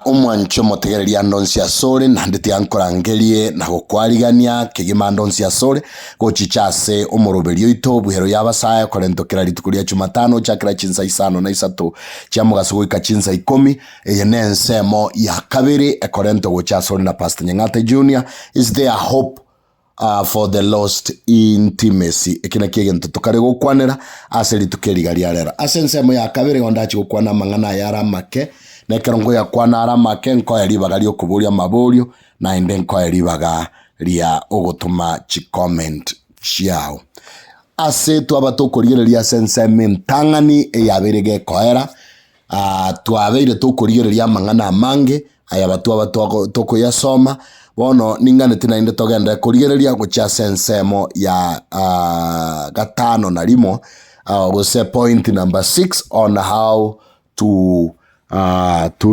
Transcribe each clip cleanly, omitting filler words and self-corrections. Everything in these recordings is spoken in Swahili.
Omwancho motegereria ndonsia sore na ndete ankorangerie na gukwarigania kigima ndonsia sore gochichase omoroberio ito buhero y'ABASAE korentokera ritukuria Jumatano chakira chinsa isano na isato chia mugaso goika chinsa 10 eye nensemo ya kabiri ekorento gochasore na Pastor Nyang'Ate Jnr. Is there hope for the lost intimacy? Ekina kiegento tukare gukwanera ase ritukerigaria rera ase nsemo ya kabiri ondachi gukwana mang'ana yara make nekerongo ya kwana aramake nko yaribaga rio kuburia maburio na ende nko yaribaga ria ogotuma chi comment chiao ase twabatukuriereria senseme ntang'ani eyabirige koera twabeire tukuriereria mang'ana mange ayabatu abatu tukuyasoma bono ninganete na inde togenda kuriereria gocha sensemo ya gatano na limo gose point number 6 on how to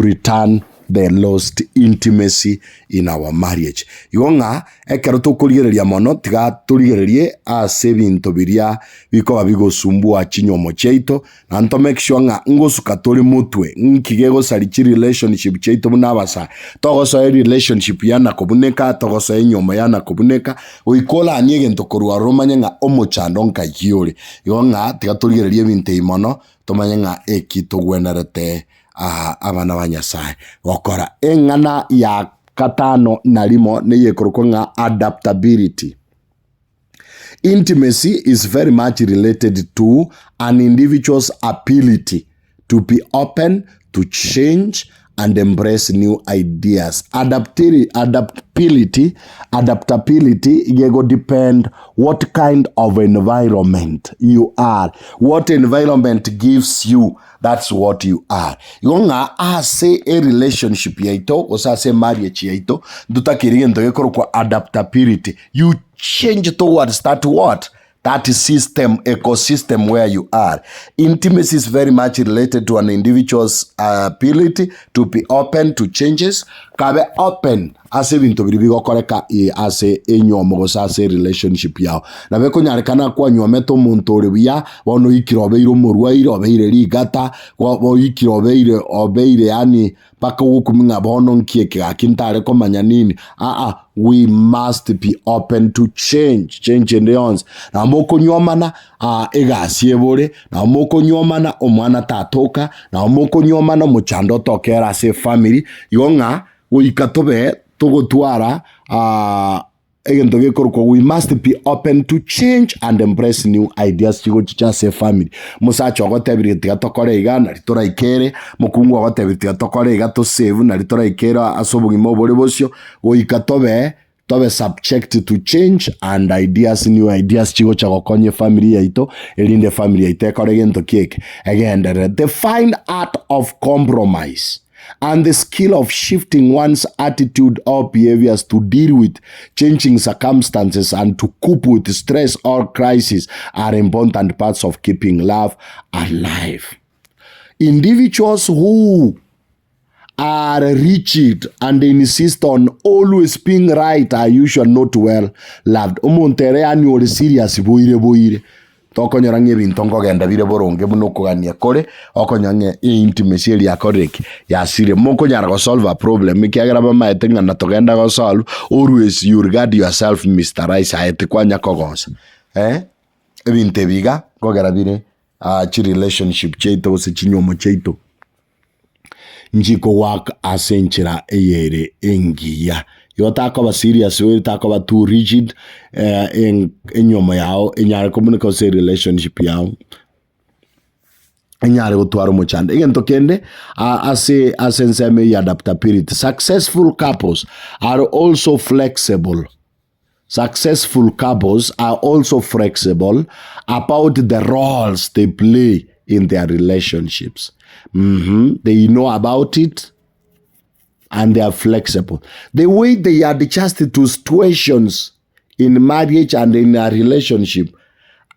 return the lost intimacy in our marriage. Yonga ekero tukurigereria mono tiga turigererie ase bintu biria bikoba bigosumbua chinyomo cheito na to make sure nga ngosuka turi mutwe nkigego sarichi relationship cheito buna ABASAE togoso relationship yana kubuneka togoso enyomo yana kubuneka oikola aniege ntokorwa romanya nga omochando nkayore yonga tiga turigererie binte imono tomanya nga ekitogwenerete abana ba Nyasaye gokora eng'ana ya katano na limo neyekoroko nga adaptability. Intimacy is very much related to an individual's ability to be open to change and embrace new ideas. Adaptability go depend what kind of environment you are. What environment gives you, that's what you are. Yonga ase a relationship yaito, osa ase marriage yaito, dutakiri ento yekoro kwa adaptability. You change towards that what? That system, ecosystem where you are. Intimacy is very much related to an individual's ability to be open to changes. Kabe open ase bintu biribigo koreka ase enyomo gosa ase relationship yao. Na beko nyarekana kwa nyometo muntu oribia wono ikirobeire omurwaire obeire rigata wo ikirobeire obeire yani paka wokuminga bono nkieke akintare komanya nini. We must be open to change in the ons. Na moko nyomana egasiebore na moko nyomana omwana tatoka na moko nyomana muchando tokera ase family yonga uikatobe togotwara egento gekoroko. We must be open to change and embrace new ideas chigo chichase family. Musacho agotebire tigatokore igana ritora ikere mukungu agotebire tigatokore igato save na ritora ikera asobugimo bore bosyo uikatobe tobe subject to change and ideas, new ideas chigo chagokonye family yaito elinde family yaito ekore gento kieke again the fine art of compromise and the skill of shifting one's attitude or behaviors to deal with changing circumstances and to cope with stress or crisis are important parts of keeping love alive. Individuals who are rigid and insist on always being right are usually not well loved. Omontere annual serious boire tokonyorange bintongo genda bire boronge buno kugania kore okonyange intimacy ya koreki ya sire moko nyara go solve a problem ikiagera ba maetenga na togenda go solve. Always you regard yourself Mr. Rice aete kwanya kogosa ebinte biga kogera bire chi relationship cheito se chinyomo cheito njiko work asenchira eyere engiya yotakoba serious we takoba too rigid enyomo yao enyare communicate se relationship yao enyare gutwara muchande egento kende asenseme adaptability. Successful couples are also flexible. Successful couples are also flexible about the roles they play in their relationships. They know about it and they are flexible. The way they adjust to situations in marriage and in a relationship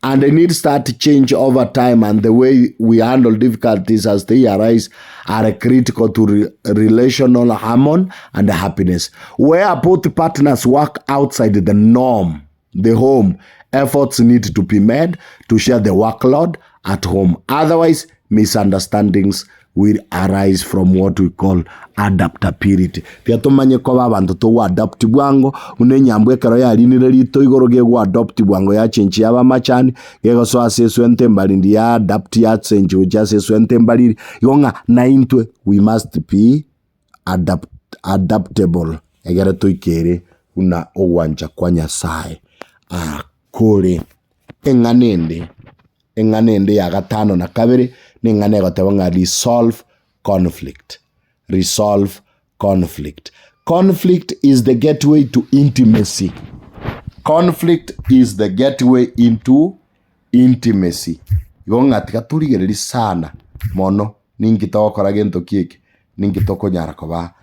and the needs start to change over time, and the way we handle difficulties as they arise are critical to relational harmony and happiness. Where both partners work outside the norm, the home, efforts need to be made to share the workload at home. Otherwise, misunderstandings will arise from what we call adaptability. Tia tumanye ko babantu to adapt bwango une nyambwe kero ya linire lito igoro ge go adopt bwango ya chenchi yaba machani yego so asesu entembali ndi ya adapt ya chenchi uja asesu entembali yonga na intwe we must be adaptable egere to ikere una owanja kwa Nyasaye kore enganende ya gatano na kabiri ni ngane gotebanga resolve conflict. Conflict is the gateway to intimacy. Yonga tikaturigereri sana mono ningitokora gento kiki ningitoko nyara koba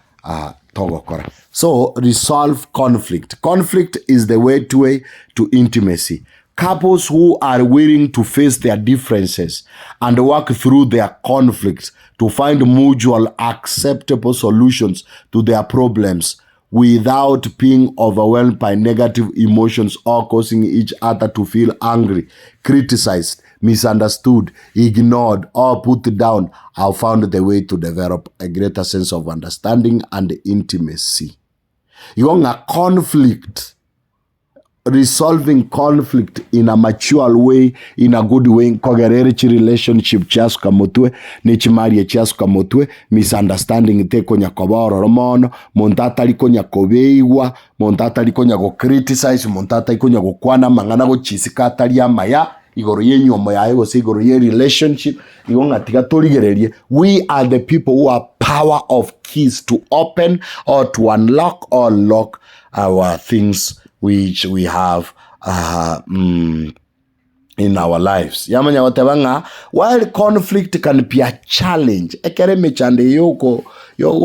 togokora. So resolve conflict. Conflict is the way to intimacy. Couples who are willing to face their differences and work through their conflicts to find mutual acceptable solutions to their problems without being overwhelmed by negative emotions or causing each other to feel angry, criticized, misunderstood, ignored, or put down, have found the way to develop a greater sense of understanding and intimacy. Yonga conflict, resolving conflict in a mature way, in a good way, kogerere chi relationship chasu kamotwe, nechi marriage chasu kamotwe, misunderstanding te konya koboro romono, montata liko nya kobeiwa, montata liko nya go criticize, montata liko nya go kwana mangana go chisika ya maya, igoro ye nyomo ya ego sigoro ye relationship, igonga tiga torigererie. We are the people who are power of keys to open or to unlock or lock our things which we have in our lives. Yamanya watebanga, while conflict can be a challenge, ekere mechande yoko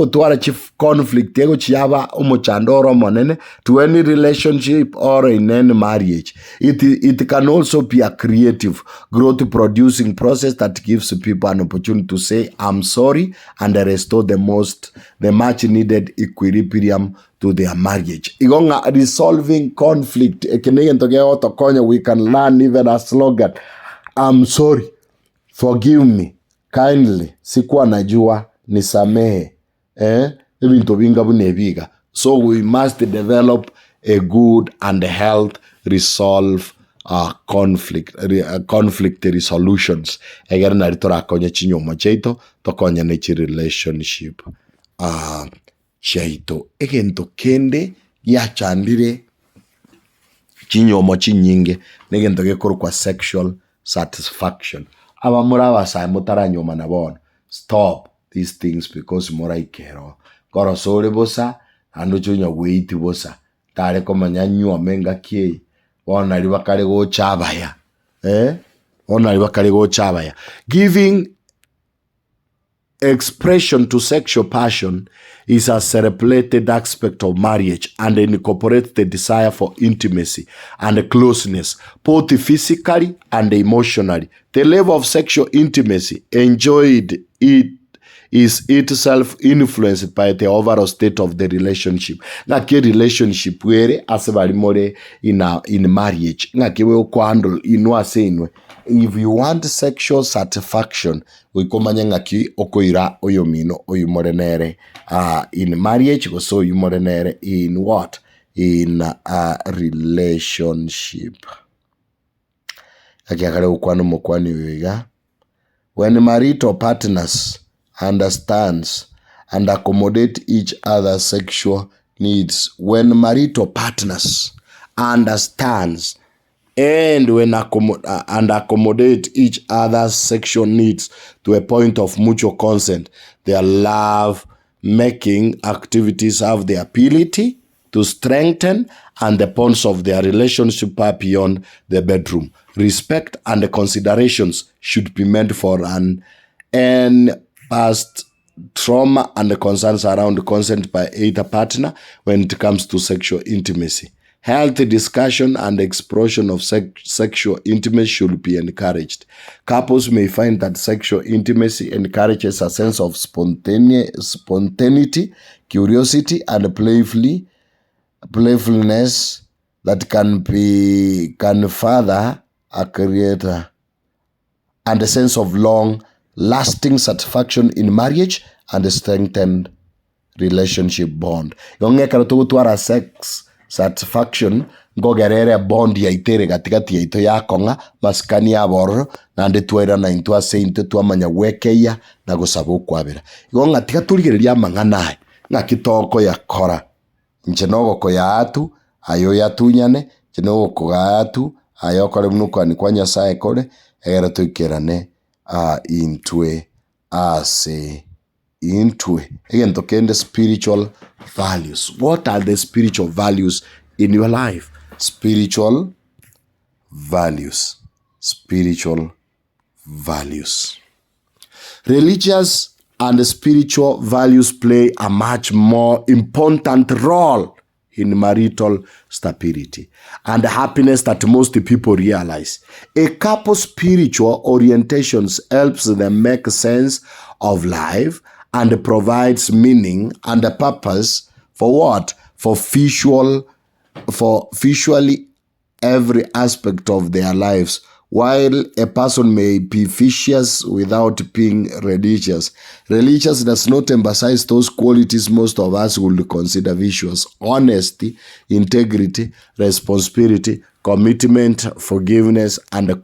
tuwara chief conflict yego chiyaba umochandoro monene to any relationship or in any marriage. It can also be a creative, growth producing process that gives people an opportunity to say, I'm sorry, and restore the much needed equilibrium to their marriage. Igonga resolving conflict. We can learn even a slogan. I'm sorry. Forgive me. Kindly. Sikuwa najua. Nisamehe. So we must develop a good and health resolve conflict resolutions. Egera na ritora konye chinyomo cheito tokonye nechi relationship cheito egento kende yachandire chinyomo chinyinge negento gekoro kwa sexual satisfaction. Abamura ABASAE mutaranyoma nabona. Stop these things because mora ikero koro sore bosa ando chunya weiti bosa tare komanya nywa menga kie ona libakale go chabaya giving expression to sexual passion is a celebrated aspect of marriage and incorporates the desire for intimacy and closeness, both physically and emotionally. The level of sexual intimacy enjoyed is itself influenced by the overall state of the relationship. Ngake relationship were asebali more in marriage. Ngake we handle inwa senwe. If you want sexual satisfaction, we komanya ngaki okoira oyomino oyumorenere in marriage, so yumorenere in what? In a relationship. Akakare ukwano mokwani wiga. When marital partners understands and accommodate each other's sexual needs, when marital partners understands and accommodate each other's sexual needs to a point of mutual consent, their love-making activities have the ability to strengthen and the bonds of their relationship far beyond the bedroom. Respect and considerations should be meant for and past trauma and concerns around consent by either partner when it comes to sexual intimacy. Healthy discussion and exploration of sexual intimacy should be encouraged. Couples may find that sexual intimacy encourages a sense of spontaneity, curiosity, and playfulness that can further a creator and a sense of long lasting satisfaction in marriage and strengthened relationship bond. Yong'ekara tugutwara sex satisfaction ngogerere bond ya itere gatigati yaito yakonga maskani ya bororo nande twera na intwa seinte twamanya gwekeya na gusaba kwabera igonga tiga turigereria mang'anae ng'akitoko yakora njenogoko ya atu ayo yatunyane njenogoko ga atu ayo kore munukwani kwa Nyasaye kore egera tuikerane intwe ase intwe again tokende spiritual values. What are the spiritual values in your life? Spiritual values. Spiritual values. Religious and spiritual values play a much more important role in marital stability and happiness that most people realize. A couple's spiritual orientations helps them make sense of life and provides meaning and a purpose for what? For visually every aspect of their lives. While a person may be vicious without being religious, religious does not emphasize those qualities most of us would consider vicious: honesty, integrity, responsibility, commitment, forgiveness, and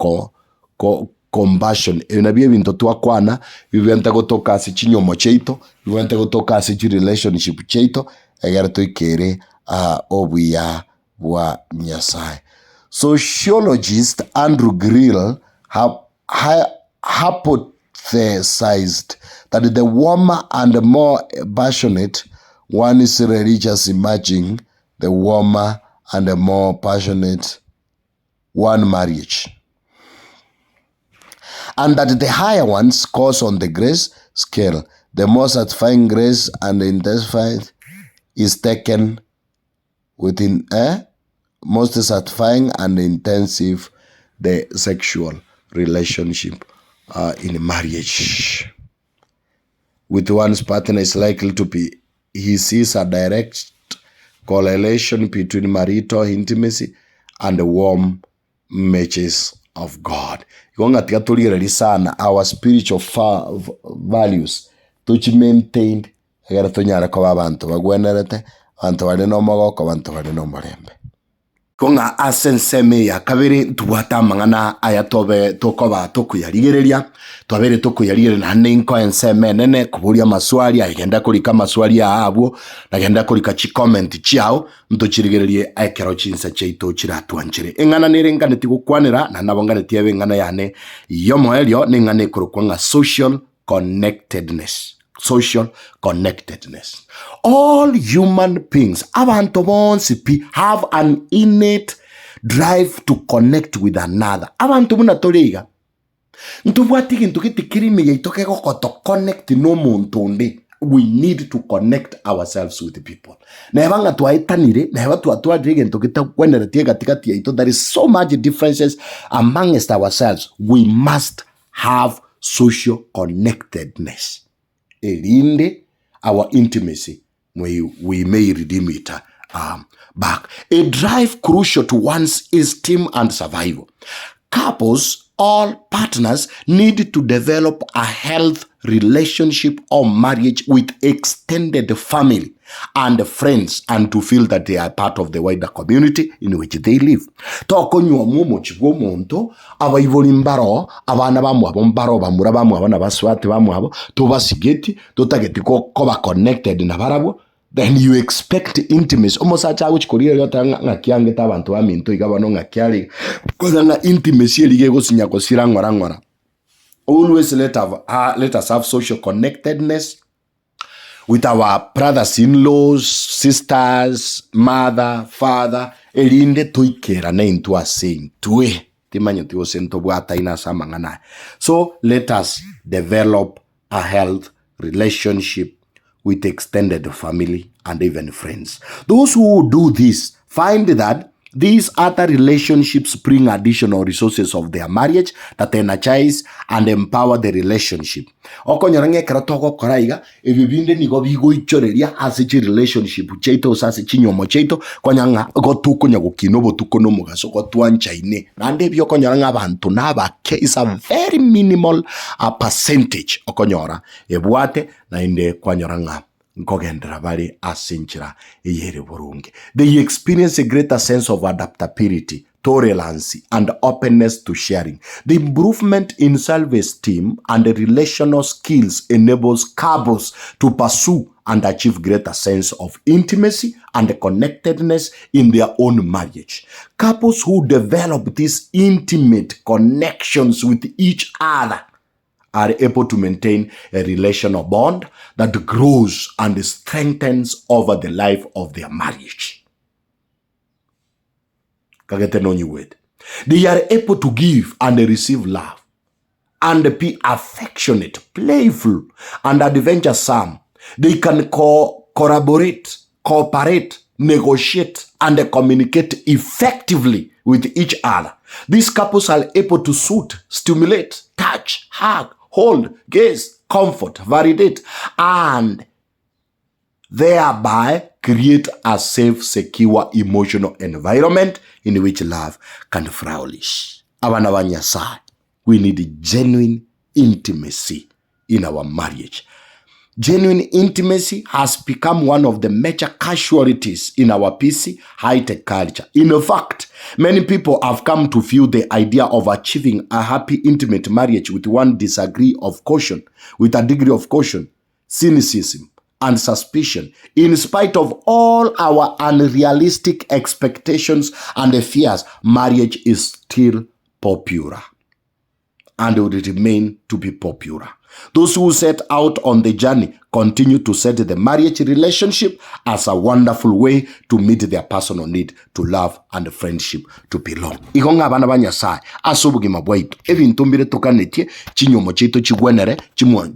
compassion. Ebinabye bintu twakwana bibenta gotoka asi chinyomo cheito, bibenta gotoka asi relationship cheito egera toikere obuya bwa Nyasaye. Sociologist Andrew Grill have hypothesized that the warmer and more passionate one is religious, emerging the warmer and the more passionate one marriage, and that the higher one scores on the grace scale. The more satisfying grace and intensified is taken within most satisfying and intensive the sexual relationship in marriage with one's partner is likely to be. He sees a direct correlation between marital intimacy and the warm matches of God. Igonga tiga tulireri sana our spiritual values tuchi maintained egera tunyara ko abantu bagwenerete abantu bari no mogoko abantu bari no morembe. Konga asenseme ya kabiri tuwata mangana aya tobe tokoba tokuyarigereria twabere tokuyarigere na ninko enseme nene kuburia maswali agenda kulika maswali ya abo nagenda kulika chi comment chiao ntochirigererie ekero chinsa cheito chiratwanchire engana nirengane tigukwanira na nabongane tiebe ngana yane yomoelio ningane kurukwanga social connectedness. Social connectedness. All human beings have an innate drive to connect with another. Abantu munatoriga. Ntubwatiki ntukitikirimi yaitoke to connect no muntu ndi. We need to connect ourselves with the people. Na ebanga tuaitanire, na eba tuatuadrige ntukita kwenere tiega tikati yaito. There is so much differences amongst ourselves. We must have social connectedness. Elinde our intimacy, we may redeem it back. A drive crucial to one's esteem and survival. Couples, all partners, need to develop a healthy relationship or marriage with extended family and friends and to feel that they are part of the wider community in which they live. Toko nywa mumo chigwo monto abayiboli mbaro abana bamwabo mbaro bamura bamwabo na baswati bamwabo tubasigeti tutageti ko ba connected na barabo. Then you expect intimacy. Almost a child which Korea ngakiange tabantu aminto igabano ngakiali koza na intimacy eligego sinyako sirangorangora. Always let us have social connectedness with our brothers-in-laws, sisters, mother, father. Elinde tuikera na into a saying tuwe timanyo tiwo sento bwata ina samangana. So let us develop a health relationship with extended family and even friends. Those who do this find that These other relationships bring additional resources of their marriage that energize and empower the relationship. Okonyora ng'ekero togokoraiga ebibinde nigo bigoichoreria ase chi relationship cheito ase chinyomo cheito konyanga gotukonya gukina obotuko n'omugaso gotwanchaine nande ebio okonyora ng'abantu nabake is a very minimal percentage okonyora ebwate nainde kwanyora ng'a nkogendera bari asinchira eyere burungi. They experience a greater sense of adaptability, tolerance, and openness to sharing. The improvement in self-esteem and the relational skills enables couples to pursue and achieve greater sense of intimacy and connectedness in their own marriage. Couples who develop these intimate connections with each other are able to maintain a relational bond that grows and strengthens over the life of their marriage. They are able to give and receive love and be affectionate, playful, and adventuresome. They can collaborate, cooperate, negotiate, and communicate effectively with each other. These couples are able to soothe, stimulate, touch, hug, hold, gaze, comfort, validate, and thereby create a safe, secure, emotional environment in which love can flourish. Abana ba Nyasaye, we need genuine intimacy in our marriage. Genuine intimacy has become one of the major casualties in our PC high-tech culture. In fact, many people have come to view the idea of achieving a happy, intimate marriage with a degree of caution, cynicism, and suspicion. In spite of all our unrealistic expectations and fears, marriage is still popular and will remain to be popular. Those who set out on the journey continue to set the marriage relationship as a wonderful way to meet their personal need to love and friendship to belong. Igonga abana ba Nyasaye asubugima bwaitu ebintu mbire tukanetie chinyomo chetu chigwenere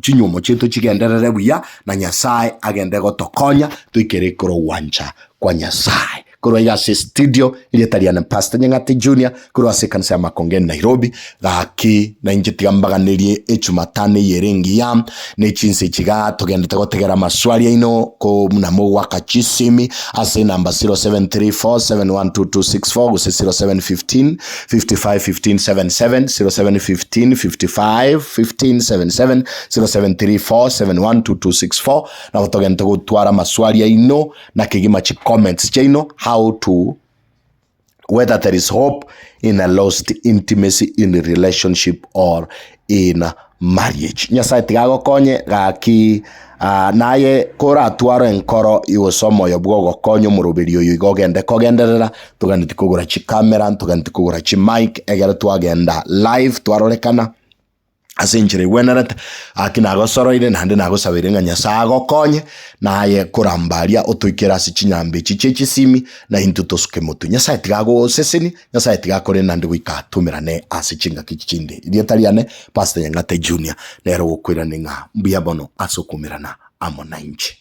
chinyomo chetu chigenderere buya na Nyasaye agende gotokonya tuikere kuro wancha kwa Nyasaye. Kuro ya studio ilitariana Pastor Nyang'Ate Jnr. Kuro ase kanisa ya Makongeni Nairobi gaki na injitigambaganirie echumatane yerengi ya nechinse chiga tugende tegotegera maswali ino ko munamo wakachisimi ase namba 0734712264 guse 0715 551577 0715 551577 0734712264 na tugende tegotwara maswali ino na kigima chi comments chaino how to whether there is hope in a lost intimacy in a relationship or in marriage. Nyasaye tigago konye gaki naye kora atwaro enkoro iwosomo yobwogo konyo murubirio yigogende kogenderera tugandi kugura chi camera tugandi kugura chi mic egera twagenda live twarorekana asenjire wenarat akinago soroire nande nago sabirenga Nyasaye gokonye naye kurambaria otuikera si chinyambe chichechi simi na intutosuke mutu Nyasaye tigago seseni Nyasaye tigakore nande wikaatumirane asichinga kichinde irietariane Pastor Nyang'Ate Jnr. nero gukwirane nga mbuyabono asukumirana amonanchi.